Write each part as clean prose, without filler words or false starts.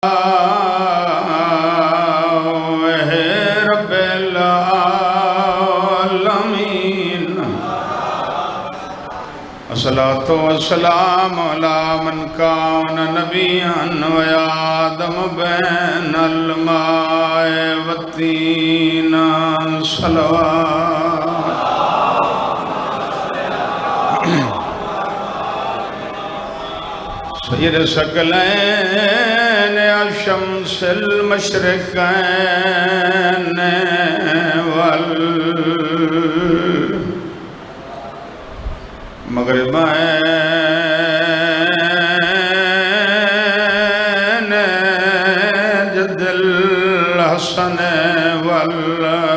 رب العالمین الصلاۃ والسلام علی من کان نبیا و آدم بین الماء والطین صلوات سید ثقلین الشمس المشرقین والمغربین جد الحسن والحسین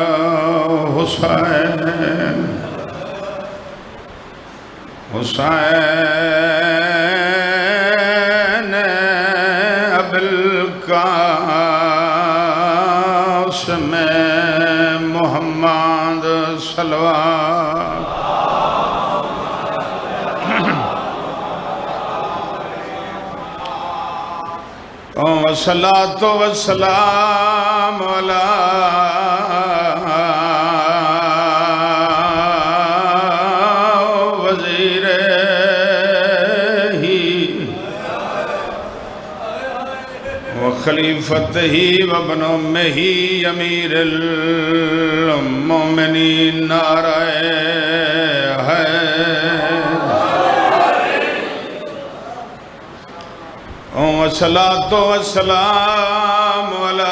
ابوالقاسم محمد صلوات والصلاة والسلام علی خلیفتہ وابن امہ امیر المومنین نعرہ والصلاة والسلام علی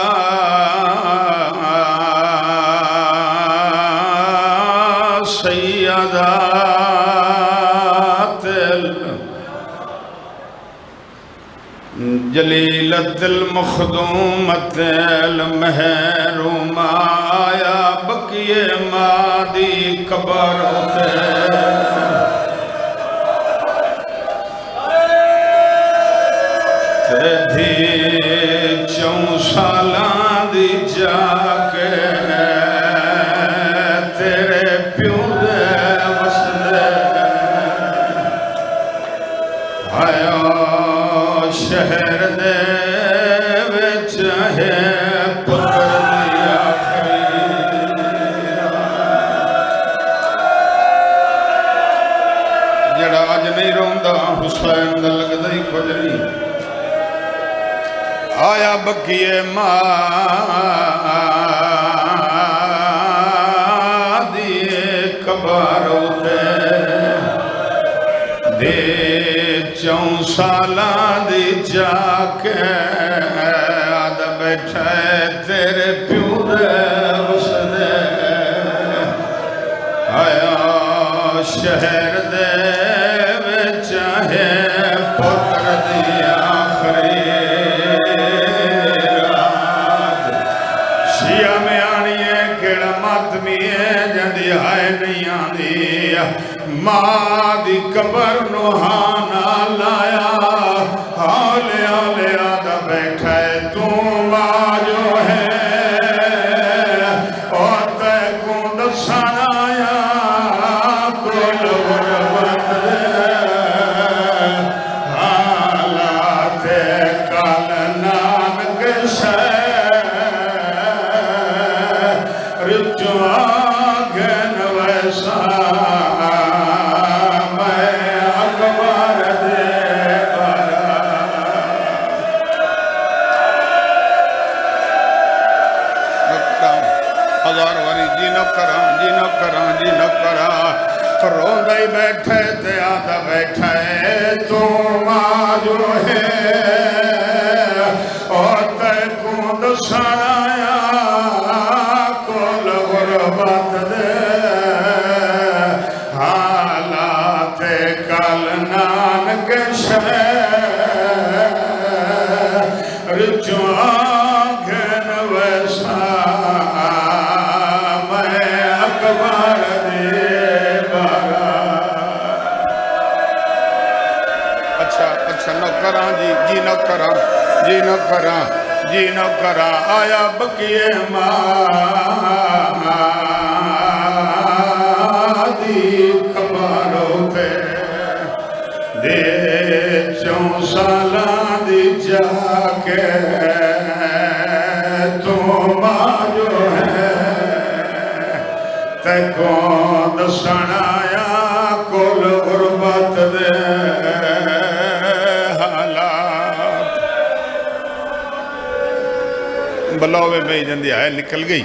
سیدات جلیلت المخدومت المحرومہ آیا بقی مادی قبر تھی 4 سالاں دی جا کے تیرے پیو دے وسدے آیا شہر دے وچ ہے پتر دی آخری جڑا اج نہیں روندا حسین دا لگدا ہی کچھ نہیں آیا بقی مادی قبر دے 4 سالاں دی جا کے آد بیٹھے تیرے پیو دے وسدے آیا شہر دے وچ ہے پتر دی آخری رات شیعہ میں آنی ہے کیڑا ماتمی ہے جندی ہائے نہیں آندی ماں دی قبر نوحانا لایا ہولے ہولے آدھا بیٹھا ہے تو ماں جو ہے اور تے کو دسانا آیا کل غربت دے حالات کال نانک شہر جو آگن ویسا روندائی بیٹھے تے آدھا بیٹھے تو ماں جو ہے اور تے کو دسایا کل غربت دے حالات کل نانک شہر جو آگن ویسا میں اکبر دے جی نوکراں آیا بقی مادی قبر دے 4 ਸਾਲਾਂ ਦੀ ਜਾ ਕੇ ਤੂੰ ਮਾਂ ਜੋ ਹੈ ਤੇ ਕੋ ਦਸਣ ਆਇਆ ਕੁਲ ਗੁਰਬਤ ਦੇ ਹਾਲਾਤ। ਬਲਾਵੇ ਪਈ ਜਾਂਦੀ ਹੈ ਨਿਕਲ ਗਈ।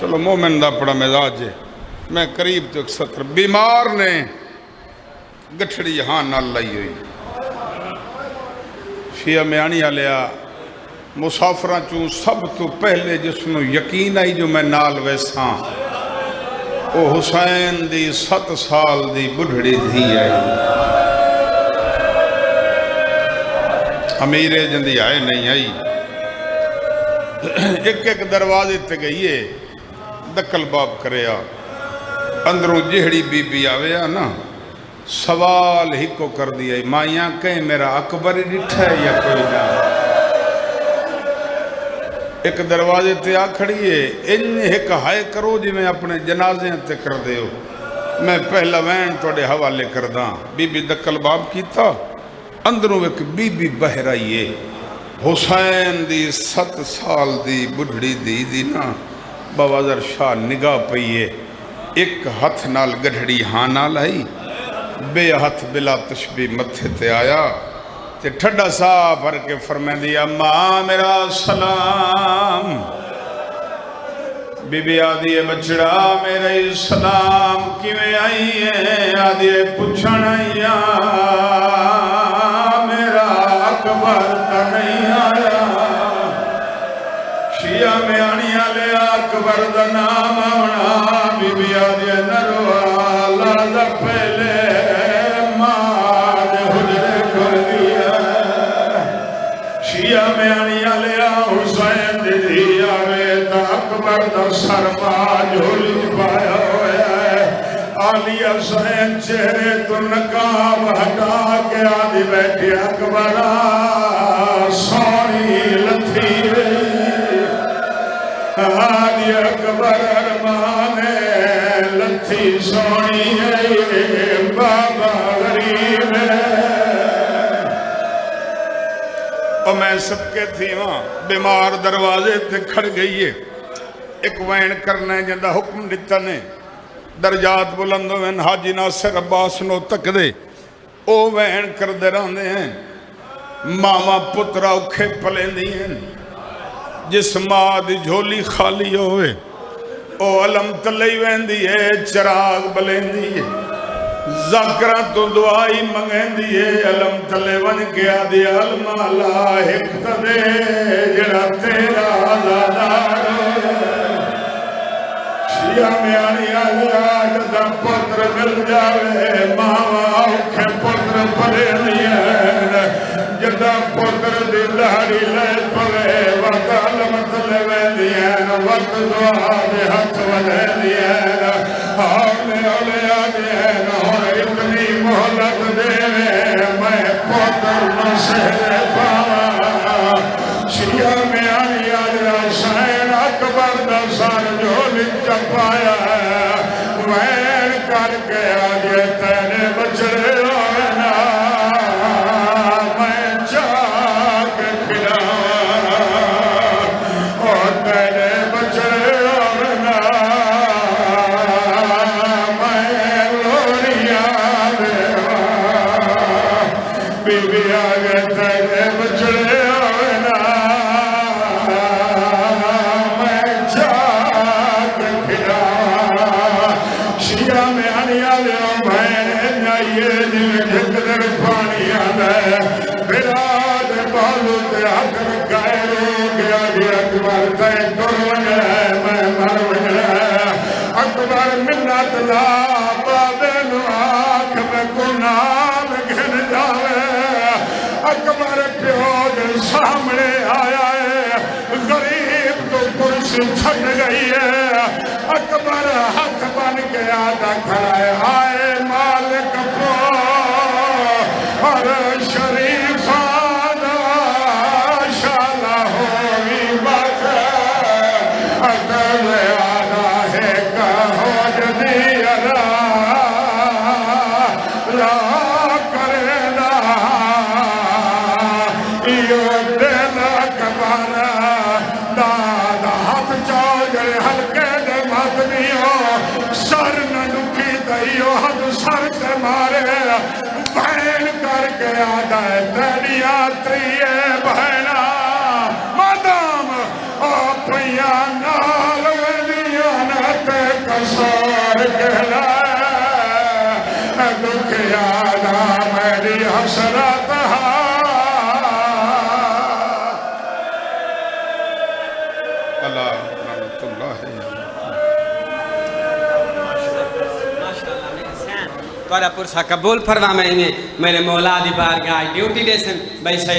چلو مومن دا اپنا مزاج ہے. میں قریب تو 170 بیمار نے گٹھڑی یہاں نال لائی ہوئی. شیعہ میانی آلیا مسافران چوں سب تو پہلے جس نو یقین آئی جو میں نال ویساں او حسین دی 7 سال دی بڑھڑی دھی آئی. امیرے جندی آئے نہیں آئی. ایک دروازے تے گئی ہے دکل باب کریا. اندروں جہڑی بی بی آویا نا سوال ہی کو کر دیا مائیاں کہیں میرا اکبر ہی ڈٹھا ہے یا کوئی نہ. ایک دروازے تے آ کھڑی ہے ان ایک ہائے کرو جی میں اپنے جنازے تے کر دے ہو. میں پہلا وین توڑے حوالے کرداں. بی بی دکل باب کیتا. اندروں ایک بی بی بہر آئیے حسین دی 7 سال دی بڑھڑی دی نا بوازر شاہ نگاہ پئیے. ایک ہاتھ نال گڑھڑی ہاں نال آئی بے ہاتھ بلا تشبیح متھے تے آیا تے ٹھڈا سا بھر کے فرمائیں دیا ماں میرا سلام. بی بی آدھی ہے بچڑا میرے سلام کیویں آئی ہے. آدھی ہے پوچھن آئیا میرا اکبر تا نہیں آیا. شیعہ میں آنی آلے اکبر دا نام آونا. بی بی آدھی ہے نروا لازہ پہلے ماں دے حجرے کر دیا. شیعہ میں آنی آلے حسین دے دی آوے تا اکبر دا سرما جھولی پایا ہویا ہے. آلی حسین چہرے تو نقاب ہٹا کے آدھی بیٹھے اکبرہ سونی لتھی آدھی اکبر ارمان لتھی سونی بابا غریب اور میں سب کے تھی وہاں بیمار دروازے تے کھڑ گئی ہے. ایک وین کرنے جندہ حکم دیتا نے درجات بلند وین حاجی ناصر عباس نو تک دے او وین کر دے رہنے ہیں. ماما پترہ اکھے پلے دی ہیں. جس ماں دی جھولی خالی ہوئے او علم تلئی وین دی ہے چراغ بلین دی ہے. ذاکرہ تو دعائی منگین دی ہے علم تلے ون کے آدھی علم اللہ حکت دے جڑا تیرا آزادار ہے. شیعہ میں آنی آلیا جدہ پتر مل جاوے ماما اوکھے پتر پلے دیا جدہ پتر دی لہری لے پلے وقت علمت لے دیا وقت دعا دے ہاتھ ولے دیا آلے آلیا دیا اور اتنی محلت دے میں پتر نسے پاوا. شیعہ میں آنی آلیا شاین اکبر دا سار جھولی چپایا ہے وین کر کے آگے تیرے بچڑے ہونا میں چاک کھلا اور تیرے بچڑے ہونا میں لوڑیا بی بی آگے تیرے بچڑے اکبر منت لا بابے نو آنکھ میں گناہ گھن جاوے. اکبر پیود سامنے آیا ہے غریب تو کرسی چھٹ گئی ہے. اکبر ہاتھ بن کے آدھا کھڑا ہے آئے مالک کو اور شریف آدھا شالہ ہوئی بات اکبر آدھا ہے کہو جدی لا کرے لا یہ دل اکبر دادا ہاتھ چاگے ہلکے دے مات دیو سر نہ نکی دیو ہاتھ سر تے مارے بہن کر کے آدھا ہے تیری آتریے بہنا مادام اپنیا نال ودیا دکھ یادا میری حسرت اللہ رحمت اللہ تھوڑا پرسا قبول فرما میں میرے مولا دی بارگاہ ڈیوٹی دے سن بھائی صحیح